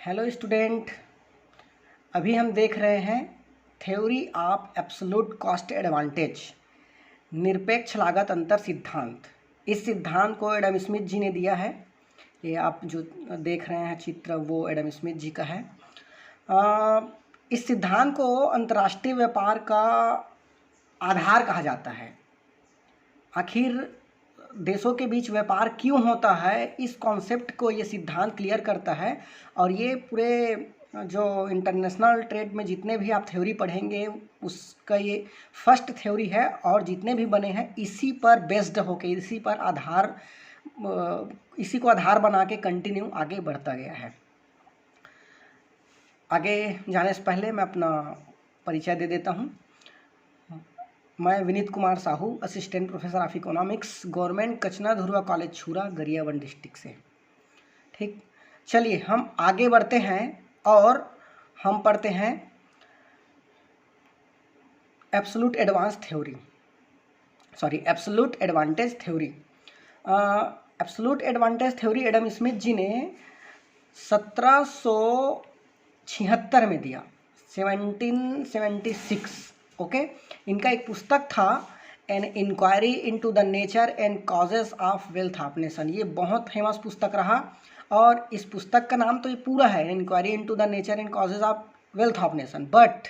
Hello student. अभी हम देख रहे हैं theory of absolute cost advantage, निरपेक्ष लागत अंतर सिद्धांत। इस सिद्धांत को एडम स्मिथ जी ने दिया है। ये आप जो देख रहे हैं चित्र वो एडम स्मिथ जी का है। इस सिद्धांत को अंतर्राष्ट्रीय व्यापार का आधार कहा जाता है। आखिर देशों के बीच व्यापार क्यों होता है, इस कॉन्सेप्ट को ये सिद्धांत क्लियर करता है। और ये पूरे जो इंटरनेशनल ट्रेड में जितने भी आप थ्योरी पढ़ेंगे उसका ये फर्स्ट थ्योरी है, और जितने भी बने हैं इसी पर बेस्ड होके, इसी को आधार बना के कंटिन्यू आगे बढ़ता गया है। आगे जाने से पहले मैं अपना परिचय दे देता हूँ। मैं Vineet Kumar Sahu, assistant professor of economics, government Kachna Dhurwa college Chhura, Gariaband district से। ठीक, चलिए हम आगे बढ़ते हैं और हम पढ़ते हैं absolute absolute advantage theory. Absolute advantage theory Adam Smith ji ने 1776 में दिया, 1776। ओके, इनका एक पुस्तक था an inquiry into the nature and causes of wealth of nation. ये बहुत फेमस पुस्तक रहा, और इस पुस्तक का नाम तो ये पूरा है inquiry into the nature and causes of wealth of nation, but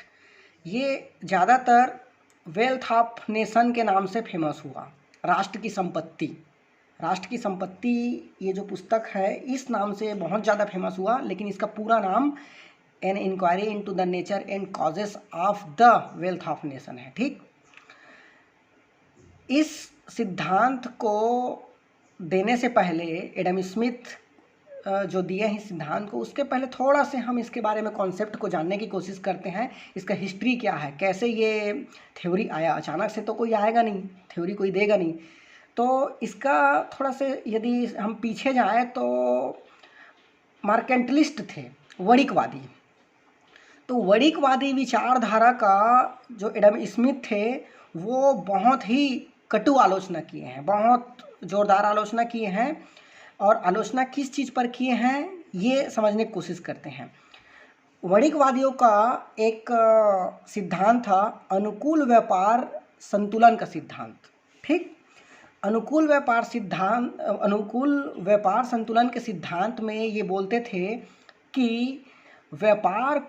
ये ज़्यादातर वेल्थ ऑफ नेशन के नाम से फेमस हुआ। राष्ट्र की संपत्ति ये जो पुस्तक है इस नाम से बहुत ज़्यादा फेमस हुआ, लेकिन इसका पूरा नाम an inquiry into the nature and causes of the wealth of nation है। ठीक, इस सिद्धांत को देने से पहले एडम स्मिथ जो दिए हैं सिद्धांत को, उसके पहले थोड़ा से हम इसके बारे में कॉन्सेप्ट को जानने की कोशिश करते हैं। इसका हिस्ट्री क्या है, कैसे ये थ्योरी आया। अचानक से तो कोई आएगा नहीं, थ्योरी कोई देगा नहीं। तो इसका थोड़ा से यदि हम पीछे जाएं तो मार्केंटलिस्ट थे, वणिकवादी। तो वणिकवादी विचारधारा का जो एडम स्मिथ थे वो बहुत ही कटु आलोचना किए हैं, बहुत ज़ोरदार आलोचना किए हैं। और आलोचना किस चीज़ पर किए हैं ये समझने की कोशिश करते हैं। वणिकवादियों का एक सिद्धांत था अनुकूल व्यापार संतुलन का सिद्धांत। ठीक, अनुकूल व्यापार संतुलन के सिद्धांत में ये बोलते थे कि व्यापार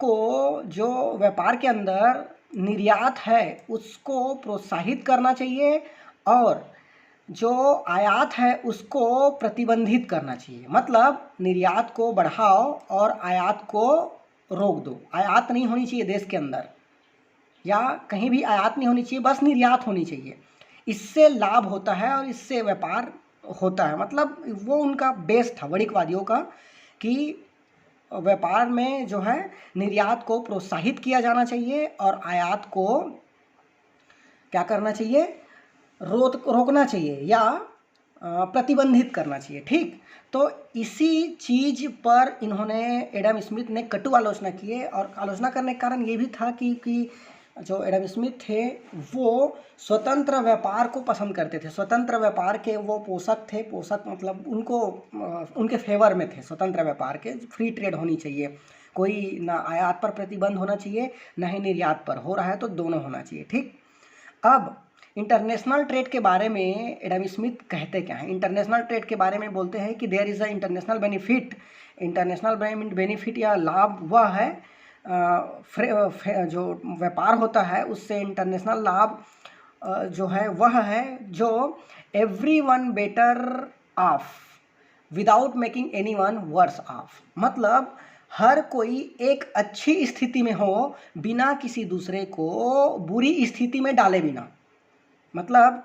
के अंदर निर्यात है उसको प्रोत्साहित करना चाहिए, और जो आयात है उसको प्रतिबंधित करना चाहिए। मतलब निर्यात को बढ़ाओ और आयात को रोक दो। आयात नहीं होनी चाहिए देश के अंदर, या कहीं भी आयात नहीं होनी चाहिए, बस निर्यात होनी चाहिए। इससे लाभ होता है और इससे व्यापार होता है। मतलब वो उनका बेस था वणिकवादियों का कि व्यापार में जो है निर्यात को प्रोत्साहित किया जाना चाहिए और आयात को क्या करना चाहिए, रोकना चाहिए या प्रतिबंधित करना चाहिए। ठीक, तो इसी चीज़ पर इन्होंने एडम स्मिथ ने कटु आलोचना की है। और आलोचना करने का कारण ये भी था कि जो एडम स्मिथ थे वो स्वतंत्र व्यापार को पसंद करते थे। स्वतंत्र व्यापार के वो पोषक थे। पोषक मतलब उनके फेवर में थे स्वतंत्र व्यापार के। फ्री ट्रेड होनी चाहिए, कोई ना आयात पर प्रतिबंध होना चाहिए ना ही निर्यात पर, हो रहा है तो दोनों होना चाहिए। ठीक, अब इंटरनेशनल ट्रेड के बारे में एडम स्मिथ कहते क्या हैं। इंटरनेशनल ट्रेड के बारे में बोलते हैं कि there is a international benefit. International benefit या लाभ वह है, जो व्यापार होता है उससे इंटरनेशनल लाभ जो है वह है जो everyone better off without making anyone worse off. मतलब हर कोई एक अच्छी स्थिति में हो बिना किसी दूसरे को बुरी स्थिति में डाले बिना। मतलब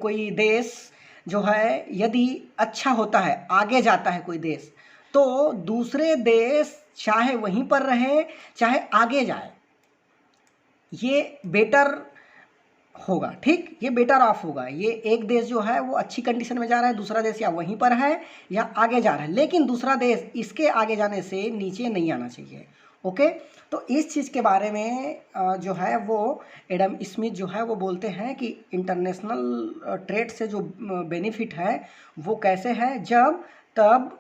कोई देश जो है यदि अच्छा होता है, आगे जाता है कोई देश, तो दूसरे देश चाहे वहीं पर रहे चाहे आगे जाए, ये बेटर होगा। ठीक, ये बेटर ऑफ होगा। ये एक देश जो है वो अच्छी कंडीशन में जा रहा है, दूसरा देश या वहीं पर है या आगे जा रहा है, लेकिन दूसरा देश इसके आगे जाने से नीचे नहीं आना चाहिए। ओके, तो इस चीज़ के बारे में जो है वो एडम स्मिथ जो है वो बोलते हैं कि इंटरनेशनल ट्रेड से जो बेनिफिट है वो कैसे है, जब तब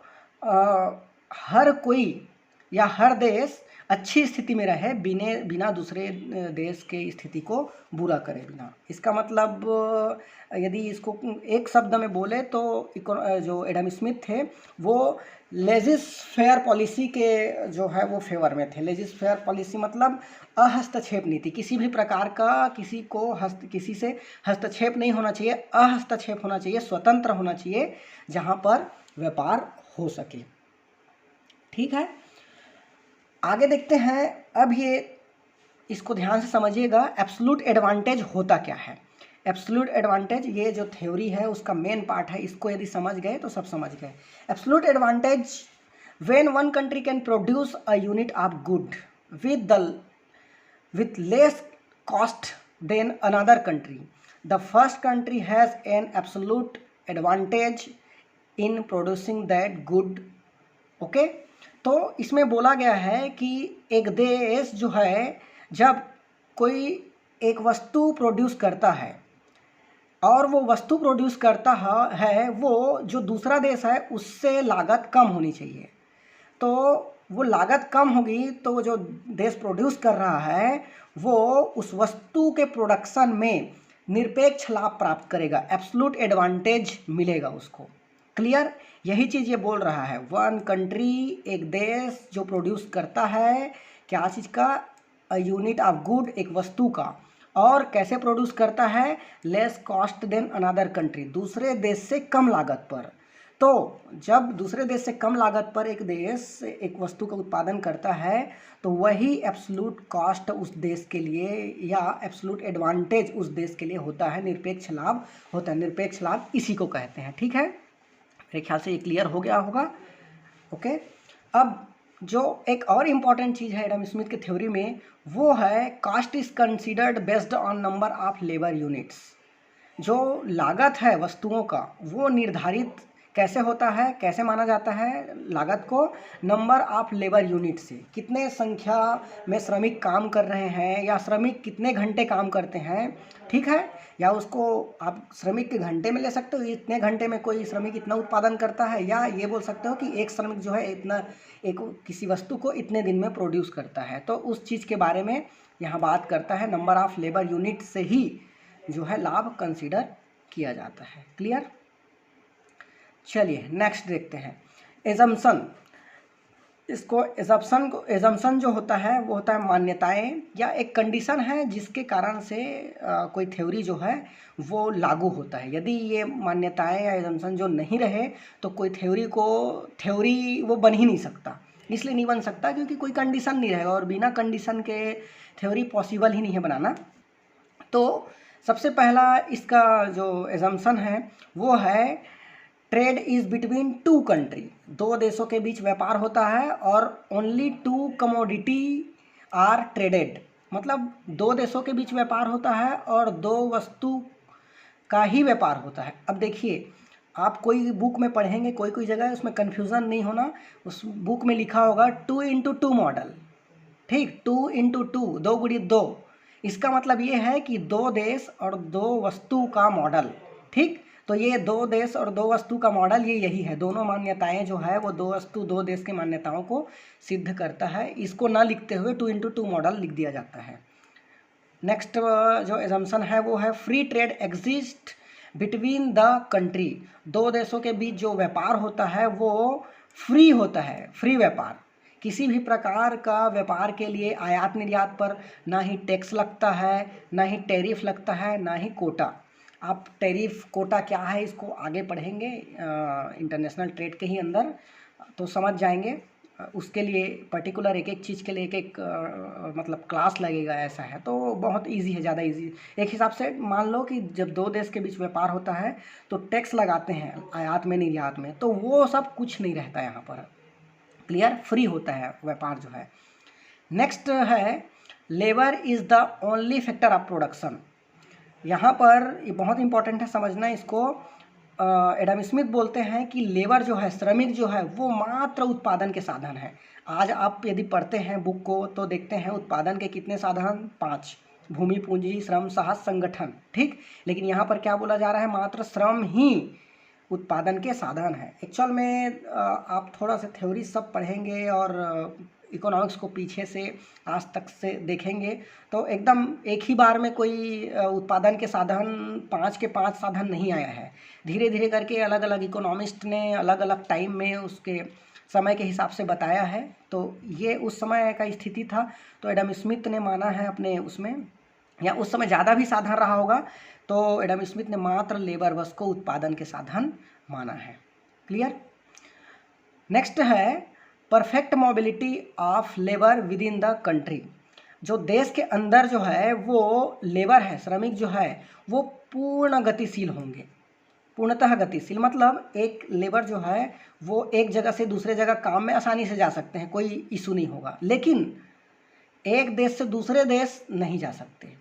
हर कोई या हर देश अच्छी स्थिति में रहे बिना दूसरे देश के स्थिति को बुरा करे बिना। इसका मतलब यदि इसको एक शब्द में बोले तो जो एडम स्मिथ थे वो लेजिस फेयर पॉलिसी के जो है वो फेवर में थे। लेजिस फेयर पॉलिसी मतलब अहस्तक्षेप नीति, किसी भी प्रकार का किसी से हस्तक्षेप नहीं होना चाहिए, अहस्तक्षेप होना चाहिए, स्वतंत्र होना चाहिए, जहाँ पर व्यापार हो सके। ठीक है, आगे देखते हैं। अब ये इसको ध्यान से समझिएगा, एब्सोल्यूट एडवांटेज होता क्या है। एब्सोल्यूट एडवांटेज ये जो थ्योरी है उसका मेन पार्ट है, इसको यदि समझ गए तो सब समझ गए। Absolute advantage when one country can produce a unit of good with less cost than another country, the first country has an absolute advantage in producing that good। Okay, तो इसमें बोला गया है कि एक देश जो है जब कोई एक वस्तु प्रोड्यूस करता है और वो वस्तु प्रोड्यूस करता है वो जो दूसरा देश है उससे लागत कम होनी चाहिए, तो वो लागत कम होगी तो जो देश प्रोड्यूस कर रहा है वो उस वस्तु के प्रोडक्शन में निरपेक्ष लाभ प्राप्त करेगा, एब्सोल्यूट एडवांटेज मिलेगा उसको। क्लियर, यही चीज़ ये बोल रहा है। वन कंट्री, एक देश जो प्रोड्यूस करता है क्या चीज़ का, अ यूनिट ऑफ गुड, एक वस्तु का, और कैसे प्रोड्यूस करता है, less cost than another country, दूसरे देश से कम लागत पर। तो जब दूसरे देश से कम लागत पर एक देश एक वस्तु का उत्पादन करता है तो वही एब्सोल्यूट कॉस्ट उस देश के लिए या एब्सोल्यूट एडवांटेज उस देश के लिए होता है, निरपेक्ष लाभ होता है। निरपेक्ष लाभ इसी को कहते हैं। ठीक है, मेरे ख्याल से ये क्लियर हो गया होगा। ओके, अब जो एक और इम्पॉर्टेंट चीज़ है एडम स्मिथ के थ्योरी में वो है cost is considered based on number of labour units. जो लागत है वस्तुओं का वो निर्धारित कैसे होता है, कैसे माना जाता है लागत को, नंबर ऑफ लेबर यूनिट से, कितने संख्या में श्रमिक काम कर रहे हैं या श्रमिक कितने घंटे काम करते हैं। ठीक है, या उसको आप श्रमिक के घंटे में ले सकते हो, इतने घंटे में कोई श्रमिक इतना उत्पादन करता है, या ये बोल सकते हो कि एक श्रमिक जो है इतना एक किसी वस्तु को इतने दिन में प्रोड्यूस करता है। तो उस चीज़ के बारे में यहाँ बात करता है, नंबर ऑफ लेबर यूनिट से ही जो है लाभ कंसीडर किया जाता है। क्लियर, चलिए नेक्स्ट देखते हैं एजम्पशन। इसको एजम्पशन जो होता है वो होता है मान्यताएं या एक कंडीशन है जिसके कारण से कोई थ्योरी जो है वो लागू होता है। यदि ये मान्यताएं या एजम्पशन जो नहीं रहे तो कोई थ्योरी वो बन ही नहीं सकता। इसलिए नहीं बन सकता क्योंकि कोई कंडीशन नहीं रहेगा और बिना कंडीशन के थ्योरी पॉसिबल ही नहीं है बनाना। तो सबसे पहला इसका जो एजम्पशन है वो है trade is between two country, दो देशों के बीच व्यापार होता है और only two commodity are traded, मतलब दो देशों के बीच व्यापार होता है और दो वस्तु का ही व्यापार होता है। अब देखिए आप कोई बुक में पढ़ेंगे कोई जगह उसमें कन्फ्यूज़न नहीं होना, उस बुक में लिखा होगा 2x2 मॉडल। ठीक, 2x2, 2 गुड़ी 2, इसका मतलब ये है कि दो देश और दो वस्तु का मॉडल। ठीक, तो ये दो देश और दो वस्तु का मॉडल ये यही है। दोनों मान्यताएं जो है वो दो वस्तु दो देश के मान्यताओं को सिद्ध करता है। इसको ना लिखते हुए 2x2 मॉडल लिख दिया जाता है। नेक्स्ट जो एजम्पशन है वो है free trade exist between the country, दो देशों के बीच जो व्यापार होता है वो फ्री होता है, फ्री व्यापार। किसी भी प्रकार का व्यापार के लिए आयात निर्यात पर ना ही टैक्स लगता है, ना ही टैरिफ लगता है, ना ही कोटा। आप टैरिफ कोटा क्या है इसको आगे पढ़ेंगे इंटरनेशनल ट्रेड के ही अंदर, तो समझ जाएंगे। उसके लिए पर्टिकुलर एक चीज़ के लिए एक मतलब क्लास लगेगा, ऐसा है। तो बहुत इजी है, ज़्यादा इजी। एक हिसाब से मान लो कि जब दो देश के बीच व्यापार होता है तो टैक्स लगाते हैं आयात में निर्यात में, तो वो सब कुछ नहीं रहता यहाँ पर। क्लियर, फ्री होता है व्यापार जो है। नेक्स्ट है labour is the only factor of production. यहाँ पर ये बहुत इंपॉर्टेंट है समझना इसको। एडम स्मिथ बोलते हैं कि लेबर जो है, श्रमिक जो है, वो मात्र उत्पादन के साधन है। आज आप यदि पढ़ते हैं बुक को तो देखते हैं उत्पादन के कितने साधन, 5, भूमि, पूंजी, श्रम, साहस, संगठन। ठीक, लेकिन यहाँ पर क्या बोला जा रहा है, मात्र श्रम ही उत्पादन के साधन है। एक्चुअल में आप थोड़ा सा थ्योरी सब पढ़ेंगे और इकोनॉमिक्स को पीछे से आज तक से देखेंगे तो एकदम एक ही बार में कोई उत्पादन के साधन 5 के 5 साधन नहीं आया है। धीरे धीरे करके अलग अलग इकोनॉमिस्ट ने अलग अलग टाइम में उसके समय के हिसाब से बताया है। तो ये उस समय का स्थिति था, तो एडम स्मिथ ने माना है अपने उसमें, या उस समय ज़्यादा भी साधन रहा होगा, तो एडम स्मिथ ने मात्र लेबर वर्क को उत्पादन के साधन माना है। क्लियर। नेक्स्ट है perfect mobility of labour with in the country. जो देश के अंदर जो है वो लेबर है, श्रमिक जो है वो पूर्ण गतिशील होंगे। पूर्णतः गतिशील मतलब एक लेबर जो है वो एक जगह से दूसरे जगह काम में आसानी से जा सकते हैं, कोई इशू नहीं होगा, लेकिन एक देश से दूसरे देश नहीं जा सकते।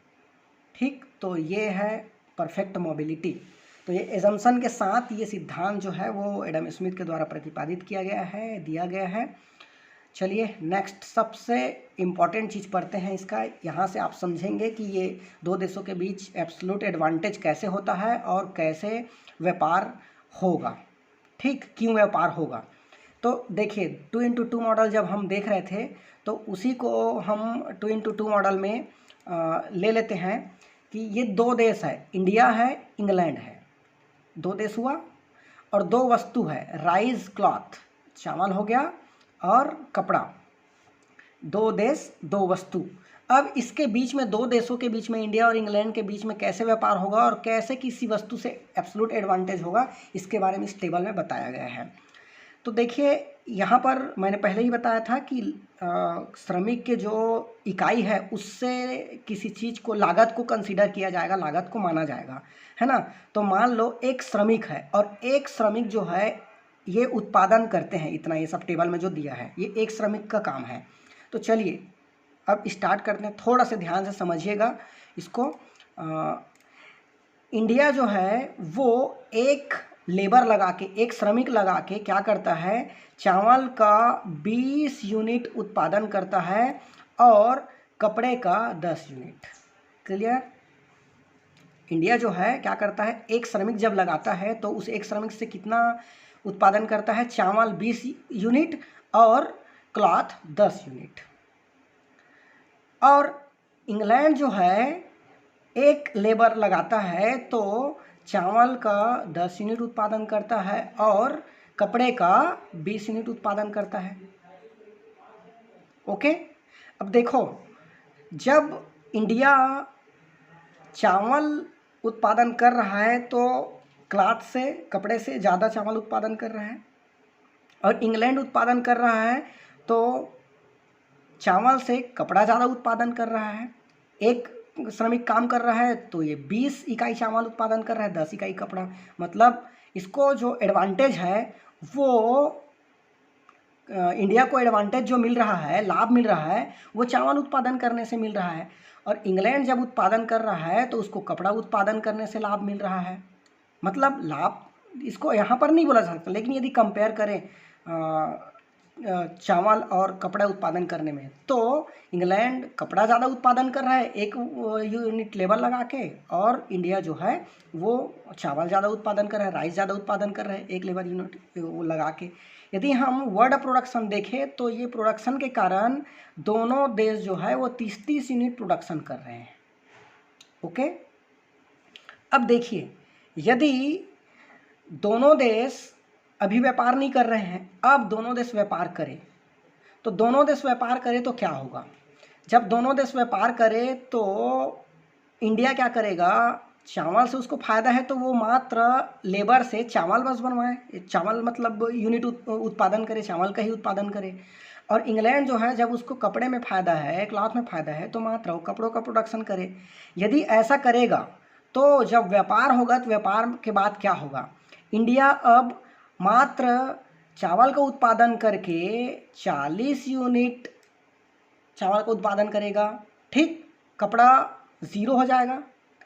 ठीक, तो ये है परफेक्ट मोबिलिटी। तो ये एजम्पशन के साथ ये सिद्धांत जो है वो एडम स्मिथ के द्वारा प्रतिपादित किया गया है, दिया गया है। चलिए नेक्स्ट सबसे इम्पॉर्टेंट चीज़ पढ़ते हैं इसका। यहाँ से आप समझेंगे कि ये दो देशों के बीच एब्सोल्यूट एडवांटेज कैसे होता है और कैसे व्यापार होगा। ठीक, क्यों व्यापार होगा। तो देखिए 2x2 मॉडल जब हम देख रहे थे तो उसी को हम 2x2 मॉडल में ले लेते हैं कि ये दो देश है, इंडिया है, इंग्लैंड है। दो देश हुआ और दो वस्तु है, राइस क्लॉथ चावल हो गया और कपड़ा। दो देश दो वस्तु। अब इसके बीच में, दो देशों के बीच में, इंडिया और इंग्लैंड के बीच में कैसे व्यापार होगा और कैसे किसी वस्तु से एब्सोल्यूट एडवांटेज होगा, इसके बारे में इस टेबल में बताया गया है। तो देखिए यहाँ पर मैंने पहले ही बताया था कि श्रमिक के जो इकाई है उससे किसी चीज़ को, लागत को कंसीडर किया जाएगा, लागत को माना जाएगा, है ना। तो मान लो एक श्रमिक है और एक श्रमिक जो है ये उत्पादन करते हैं, इतना ये सब टेबल में जो दिया है ये एक श्रमिक का काम है। तो चलिए अब स्टार्ट करते हैं, थोड़ा सा ध्यान से समझिएगा इसको। इंडिया जो है वो एक लेबर लगा के, एक श्रमिक लगा के क्या करता है, चावल का 20 यूनिट उत्पादन करता है और कपड़े का 10 यूनिट। क्लियर। इंडिया जो है क्या करता है, एक श्रमिक जब लगाता है तो उस एक श्रमिक से कितना उत्पादन करता है, चावल 20 यूनिट और क्लॉथ 10 यूनिट। और इंग्लैंड जो है एक लेबर लगाता है तो चावल का 10 यूनिट उत्पादन करता है और कपड़े का 20 यूनिट उत्पादन करता है। ओके। अब देखो, जब इंडिया चावल उत्पादन कर रहा है तो क्लॉथ से, कपड़े से ज़्यादा चावल उत्पादन कर रहा है, और इंग्लैंड उत्पादन कर रहा है तो चावल से कपड़ा ज़्यादा उत्पादन कर रहा है। एक श्रमिक काम कर रहा है तो ये 20 इकाई चावल उत्पादन कर रहा है, 10 इकाई कपड़ा। मतलब इसको जो एडवांटेज है वो इंडिया को एडवांटेज जो मिल रहा है, लाभ मिल रहा है, वो चावल उत्पादन करने से मिल रहा है। और इंग्लैंड जब उत्पादन कर रहा है तो उसको कपड़ा उत्पादन करने से लाभ मिल रहा है। मतलब लाभ इसको यहाँ पर नहीं बोला जा सकता, लेकिन यदि कंपेयर करें चावल और कपड़ा उत्पादन करने में, तो इंग्लैंड कपड़ा ज़्यादा उत्पादन कर रहा है एक यूनिट लेबर लगा के, और इंडिया जो है वो चावल ज़्यादा उत्पादन कर रहा है, राइस ज़्यादा उत्पादन कर रहा है एक लेबर यूनिट वो लगा के। यदि हम वर्ल्ड प्रोडक्शन देखें तो ये प्रोडक्शन के कारण दोनों देश जो है वो 30-30 यूनिट प्रोडक्शन कर रहे हैं। ओके। अब देखिए, यदि दोनों देश अभी व्यापार नहीं कर रहे हैं, अब दोनों देश व्यापार करें, तो दोनों देश व्यापार करें तो क्या होगा। जब दोनों देश व्यापार करें तो इंडिया क्या करेगा, चावल से उसको फ़ायदा है तो वो मात्र लेबर से चावल बस बनवाए, चावल मतलब यूनिट उत्पादन करे, चावल का ही उत्पादन करे। और इंग्लैंड जो है जब उसको कपड़े में फ़ायदा है, क्लॉथ में फ़ायदा है, तो मात्र वो कपड़ों का प्रोडक्शन करे। यदि ऐसा करेगा तो जब व्यापार होगा तो व्यापार के बाद क्या होगा, इंडिया अब मात्र चावल का उत्पादन करके 40 यूनिट चावल का उत्पादन करेगा। ठीक, कपड़ा ज़ीरो हो जाएगा,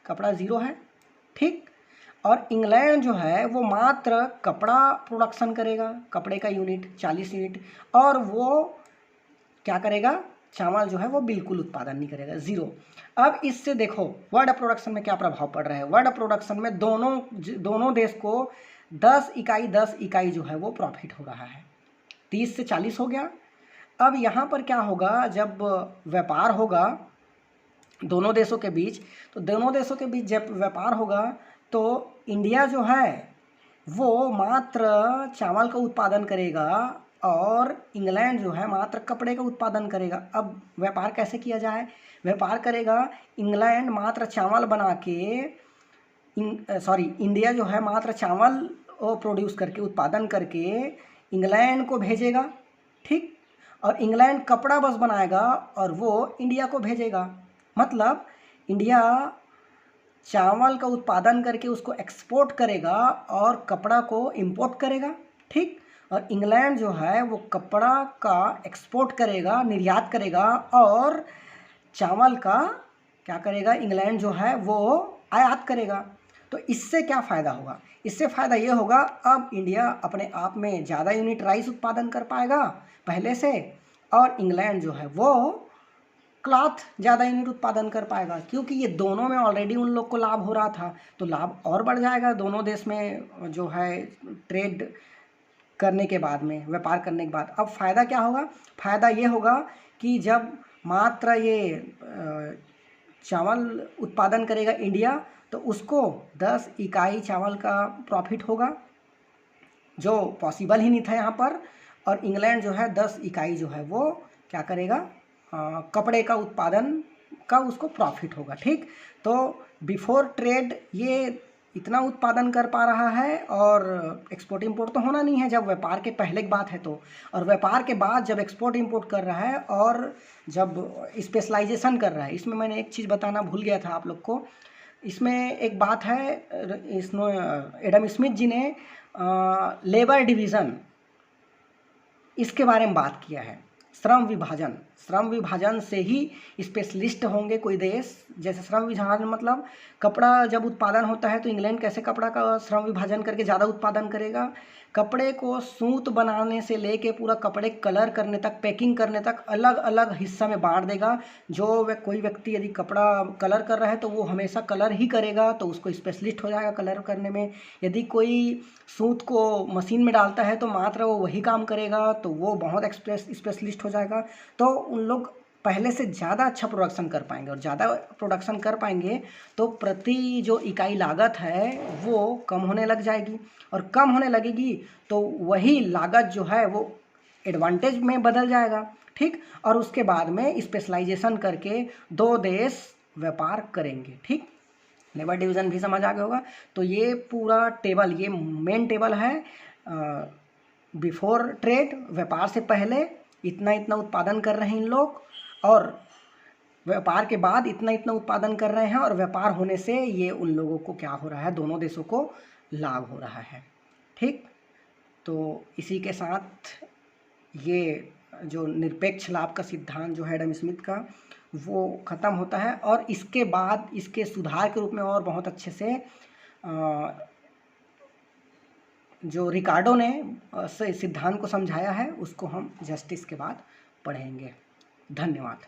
कपड़ा ज़ीरो है। ठीक, और इंग्लैंड जो है वो मात्र कपड़ा प्रोडक्शन करेगा, कपड़े का यूनिट 40 यूनिट, और वो क्या करेगा, चावल जो है वो बिल्कुल उत्पादन नहीं करेगा, ज़ीरो। अब इससे देखो वर्ल्ड प्रोडक्शन में क्या प्रभाव पड़ रहा है। वर्ल्ड प्रोडक्शन में दोनों देश को 10 इकाई जो है वो प्रॉफिट हो रहा है। 30 से 40 हो गया। अब यहाँ पर क्या होगा, जब व्यापार होगा दोनों देशों के बीच, तो दोनों देशों के बीच जब व्यापार होगा तो इंडिया जो है वो मात्र चावल का उत्पादन करेगा और इंग्लैंड जो है मात्र कपड़े का उत्पादन करेगा। अब व्यापार कैसे किया जाए? व्यापार करेगा इंग्लैंड मात्र चावल बना के, इंडिया जो है मात्र चावल प्रोड्यूस करके, उत्पादन करके इंग्लैंड को भेजेगा, ठीक। और इंग्लैंड कपड़ा बस बनाएगा और वो इंडिया को भेजेगा। मतलब इंडिया चावल का उत्पादन करके उसको एक्सपोर्ट करेगा और कपड़ा को इंपोर्ट करेगा, ठीक। और इंग्लैंड जो है वो कपड़ा का एक्सपोर्ट करेगा, निर्यात करेगा, और चावल का क्या करेगा, इंग्लैंड जो है वो आयात करेगा। तो इससे क्या फ़ायदा होगा? इससे फ़ायदा ये होगा, अब इंडिया अपने आप में ज़्यादा यूनिट राइस उत्पादन कर पाएगा पहले से, और इंग्लैंड जो है वो क्लॉथ ज़्यादा यूनिट उत्पादन कर पाएगा, क्योंकि ये दोनों में ऑलरेडी उन लोग को लाभ हो रहा था, तो लाभ और बढ़ जाएगा दोनों देश में जो है ट्रेड करने के बाद में, व्यापार करने के बाद। अब फ़ायदा क्या होगा? फ़ायदा ये होगा कि जब मात्र ये चावल उत्पादन करेगा इंडिया, तो उसको 10 इकाई चावल का प्रॉफिट होगा, जो पॉसिबल ही नहीं था यहाँ पर। और इंग्लैंड जो है 10 इकाई जो है वो क्या करेगा, कपड़े का उत्पादन का उसको प्रॉफिट होगा, ठीक। तो बिफोर ट्रेड ये इतना उत्पादन कर पा रहा है, और एक्सपोर्ट इंपोर्ट तो होना नहीं है जब व्यापार के पहले की बात है तो, और व्यापार के बाद जब एक्सपोर्ट इंपोर्ट कर रहा है और जब स्पेशलाइजेशन कर रहा है। इसमें मैंने एक चीज़ बताना भूल गया था आप लोग को, इसमें एक बात है, इसमें एडम स्मिथ जी ने लेबर डिवीज़न इसके बारे में बात किया है। श्रम विभाजन से ही स्पेशलिस्ट होंगे कोई देश। जैसे श्रम विभाजन मतलब कपड़ा जब उत्पादन होता है तो इंग्लैंड कैसे कपड़ा का श्रम विभाजन करके ज़्यादा उत्पादन करेगा। कपड़े को सूत बनाने से लेके पूरा कपड़े कलर करने तक, पैकिंग करने तक अलग अलग हिस्सा में बांट देगा। जो कोई व्यक्ति यदि कपड़ा कलर कर रहा है तो वो हमेशा कलर ही करेगा, तो उसको स्पेशलिस्ट हो जाएगा कलर करने में। यदि कोई सूत को मशीन में डालता है तो मात्र वो वही काम करेगा, तो वो बहुत स्पेशलिस्ट हो जाएगा। तो उन लोग पहले से ज़्यादा अच्छा प्रोडक्शन कर पाएंगे, और ज़्यादा प्रोडक्शन कर पाएंगे तो प्रति जो इकाई लागत है वो कम होने लग जाएगी, और कम होने लगेगी तो वही लागत जो है वो एडवांटेज में बदल जाएगा, ठीक। और उसके बाद में स्पेशलाइजेशन करके दो देश व्यापार करेंगे, ठीक। लेबर डिवीज़न भी समझ आ गया होगा। तो ये पूरा टेबल, ये मेन टेबल है। बिफोर ट्रेड, व्यापार से पहले इतना इतना उत्पादन कर रहे हैं इन लोग, और व्यापार के बाद इतना इतना उत्पादन कर रहे हैं, और व्यापार होने से ये उन लोगों को क्या हो रहा है, दोनों देशों को लाभ हो रहा है, ठीक। तो इसी के साथ ये जो निरपेक्ष लाभ का सिद्धांत जो है एडम स्मिथ का, वो ख़त्म होता है। और इसके बाद इसके सुधार के रूप में और बहुत अच्छे से जो रिकार्डो ने सिद्धांत को समझाया है उसको हम जस्टिस के बाद पढ़ेंगे। धन्यवाद।